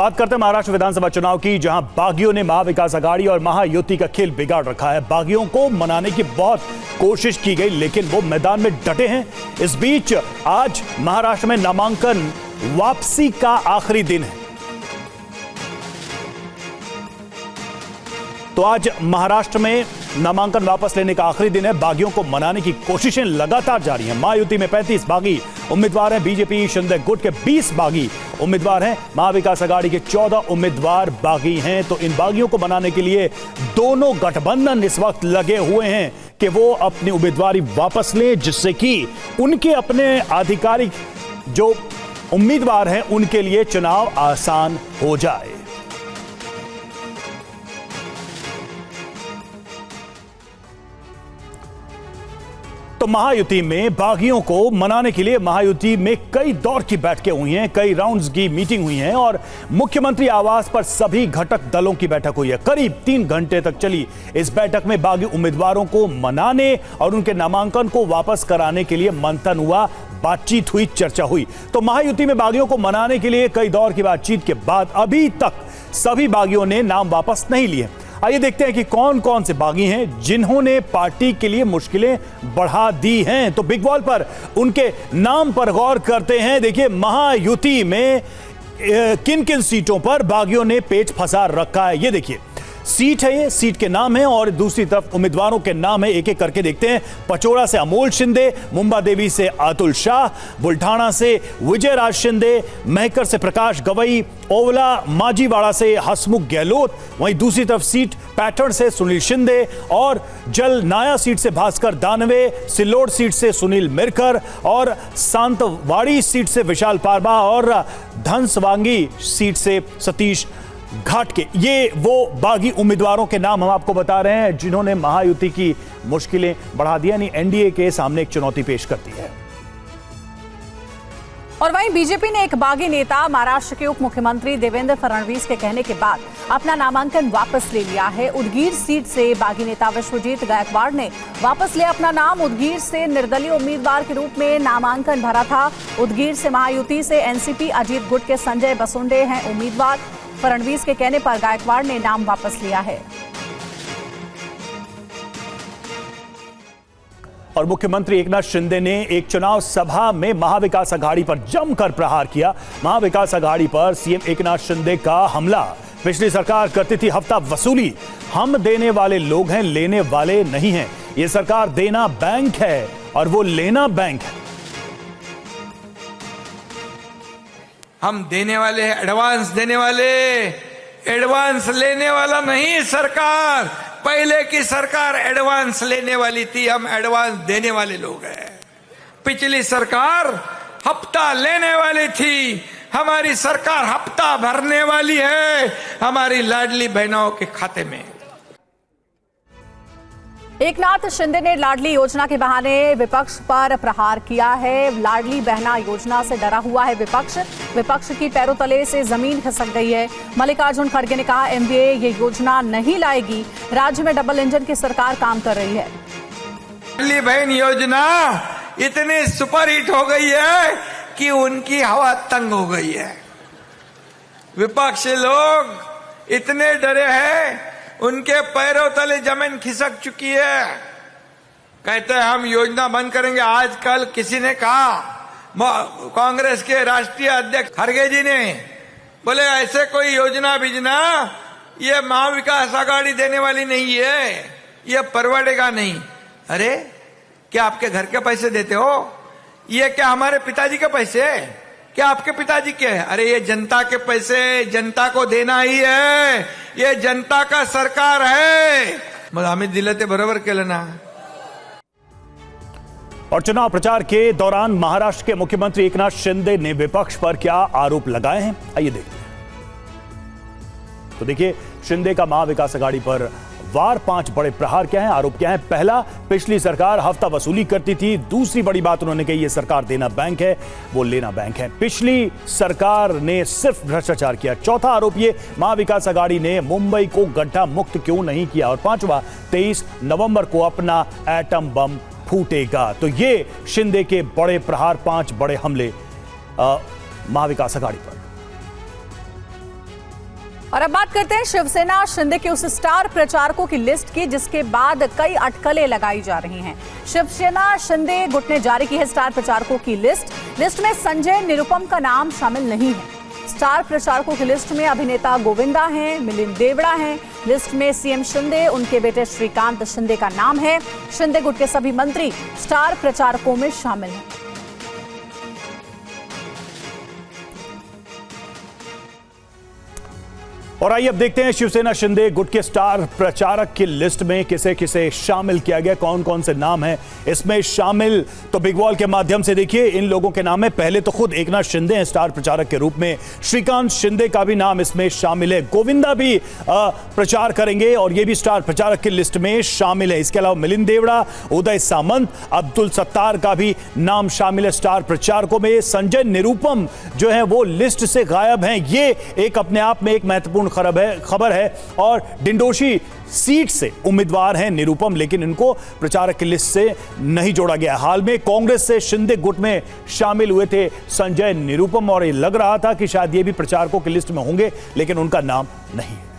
बात करते हैं महाराष्ट्र विधानसभा चुनाव की, जहां बागियों ने महाविकास आघाड़ी और महायुति का खेल बिगाड़ रखा है। बागियों को मनाने की बहुत कोशिश की गई, लेकिन वो मैदान में डटे हैं। इस बीच आज महाराष्ट्र में नामांकन वापसी का आखिरी दिन है। तो आज महाराष्ट्र में नामांकन वापस लेने का आखिरी दिन है। बागियों को मनाने की कोशिशें लगातार जारी हैं। महायुति में 35 बागी उम्मीदवार हैं, बीजेपी शिंदे गुट के 20 बागी उम्मीदवार हैं, महाविकास आघाड़ी के 14 उम्मीदवार बागी हैं। तो इन बागियों को मनाने के लिए दोनों गठबंधन इस वक्त लगे हुए हैं कि वो अपनी उम्मीदवारी वापस लें, जिससे कि उनके अपने आधिकारिक जो उम्मीदवार हैं उनके लिए चुनाव आसान हो जाए। तो महायुति में बागियों को मनाने के लिए महायुति में कई दौर की बैठकें हुई हैं, कई राउंड्स की मीटिंग हुई हैं और मुख्यमंत्री आवास पर सभी घटक दलों की बैठक हुई है। करीब 3 घंटे तक चली इस बैठक में बागी उम्मीदवारों को मनाने और उनके नामांकन को वापस कराने के लिए मंथन हुआ, बातचीत हुई, चर्चा हुई। तो महायुति में बागियों को मनाने के लिए कई दौर की बातचीत के बाद अभी तक सभी बागियों ने नाम वापस नहीं लिए। आइए देखते हैं कि कौन कौन से बागी हैं जिन्होंने पार्टी के लिए मुश्किलें बढ़ा दी हैं। तो बिग बॉल पर उनके नाम पर गौर करते हैं। देखिए महायुति में किन किन सीटों पर बागियों ने पेच फंसा रखा है। ये देखिए सीट है, ये सीट के नाम है और दूसरी तरफ उम्मीदवारों के नाम है। एक एक करके देखते हैं। पचोड़ा से अमोल शिंदे, मुंबा देवी से अतुल शाह, बुल्ढाना से विजय राज शिंदे, महकर से प्रकाश गवई, ओवला माजीवाड़ा से हसमुख गहलोत, वहीं दूसरी तरफ सीट पैठण से सुनील शिंदे और जल नाया सीट से भास्कर दानवे, सिल्लोड सीट से सुनील मिरकर और सांतवाड़ी सीट से विशाल पारबा और धनसवांगी सीट से सतीश घाट के। ये वो बागी उम्मीदवारों के नाम हम आपको बता रहे हैं जिन्होंने महायुति की मुश्किलें बढ़ा दी, यानी एनडीए के सामने एक चुनौती पेश करती है। और वहीं बीजेपी ने एक बागी नेता महाराष्ट्र के उप मुख्यमंत्री देवेंद्र फडणवीस के कहने के बाद अपना नामांकन वापस ले लिया है। उदगीर सीट से बागी नेता विश्वजीत गायकवाड़ ने वापस लिया अपना नाम। उदगीर से निर्दलीय उम्मीदवार के रूप में नामांकन भरा था। उदगीर से महायुति से एनसीपी अजीत गुट के संजय बसुंडे हैं उम्मीदवार। फडणवीस के कहने पर गायकवाड़ ने नाम वापस लिया है। और मुख्यमंत्री एकनाथ शिंदे ने एक चुनाव सभा में महाविकास आघाड़ी पर जमकर प्रहार किया। महाविकास आघाड़ी पर सीएम एकनाथ शिंदे का हमला। पिछली सरकार करती थी हफ्ता वसूली, हम देने वाले लोग हैं, लेने वाले नहीं हैं। ये सरकार देना बैंक है और वो लेना बैंक है। हम देने वाले हैं, एडवांस देने वाले, एडवांस लेने वाला नहीं सरकार। पहले की सरकार एडवांस लेने वाली थी, हम एडवांस देने वाले लोग हैं। पिछली सरकार हफ्ता लेने वाली थी, हमारी सरकार हफ्ता भरने वाली है हमारी लाडली बहनों के खाते में। एकनाथ शिंदे ने लाडली योजना के बहाने विपक्ष पर प्रहार किया है। लाडली बहना योजना से डरा हुआ है विपक्ष की पैरों तले से जमीन खिसक गई है। मल्लिकार्जुन खड़गे ने कहा एमवीए ये योजना नहीं लाएगी, राज्य में डबल इंजन की सरकार काम कर रही है। लाडली बहन योजना इतनी सुपरहिट हो गई है कि उनकी हवा तंग हो गई है। विपक्षी लोग इतने डरे हैं, उनके पैरों तले जमीन खिसक चुकी है। कहते हैं हम योजना बंद करेंगे। आजकल किसी ने कहा, कांग्रेस के राष्ट्रीय अध्यक्ष खड़गे जी ने बोले ऐसे कोई योजना बिजना ये महाविकास आघाड़ी देने वाली नहीं है, ये परवड़ेगा नहीं। अरे क्या आपके घर के पैसे देते हो? ये क्या हमारे पिताजी के पैसे? क्या आपके पिताजी के? अरे ये जनता के पैसे, जनता को देना ही है, ये जनता का सरकार है। मग आम्ही दिलं ते बरोबर केलं ना। और चुनाव प्रचार के दौरान महाराष्ट्र के मुख्यमंत्री एकनाथ शिंदे ने विपक्ष पर क्या आरोप लगाए हैं, आइए देखते हैं। तो देखिए शिंदे का महाविकास आघाड़ी पर वार 5 बड़े प्रहार क्या है, आरोप क्या है। पहला, पिछली सरकार हफ्ता वसूली करती थी। दूसरी बड़ी बात उन्होंने कही, ये सरकार देना बैंक है, वो लेना बैंक है। पिछली सरकार ने सिर्फ भ्रष्टाचार किया। चौथा आरोप ये, महाविकास आघाड़ी ने मुंबई को गड्ढा मुक्त क्यों नहीं किया। और पांचवा, 23 नवंबर को अपना एटम बम फूटेगा। तो ये शिंदे के बड़े प्रहार, 5 बड़े हमले महाविकास आघाड़ी पर। और अब बात करते हैं शिवसेना शिंदे के उस स्टार प्रचारकों की लिस्ट की जिसके बाद कई अटकलें लगाई जा रही हैं। शिवसेना शिंदे गुट ने जारी की है स्टार प्रचारकों की लिस्ट में संजय निरुपम का नाम शामिल नहीं है। स्टार प्रचारकों की लिस्ट में अभिनेता गोविंदा हैं, मिलिंद देवड़ा हैं। लिस्ट में सीएम शिंदे, उनके बेटे श्रीकांत शिंदे का नाम है। शिंदे गुट के सभी मंत्री स्टार प्रचारकों में शामिल हैं। और आइए अब देखते हैं शिवसेना शिंदे गुट के स्टार प्रचारक की लिस्ट में किसे किसे शामिल किया गया, कौन कौन से नाम हैं इसमें शामिल। तो बिग वॉल के माध्यम से देखिए इन लोगों के नाम है। पहले तो खुद एकनाथ शिंदे हैं स्टार प्रचारक के रूप में, श्रीकांत शिंदे का भी नाम इसमें शामिल है, गोविंदा भी प्रचार करेंगे और ये भी स्टार प्रचारक की लिस्ट में शामिल है। इसके अलावा मिलिंद देवड़ा, उदय सामंत, अब्दुल सत्तार का भी नाम शामिल है स्टार प्रचारकों में। संजय निरुपम जो है वो लिस्ट से गायब हैं, ये एक अपने आप में एक महत्वपूर्ण खबर है। और डिंडोशी सीट से उम्मीदवार हैं निरुपम, लेकिन इनको प्रचारक की लिस्ट से नहीं जोड़ा गया। हाल में कांग्रेस से शिंदे गुट में शामिल हुए थे संजय निरुपम और ये लग रहा था कि शायद ये भी प्रचारकों की लिस्ट में होंगे, लेकिन उनका नाम नहीं है।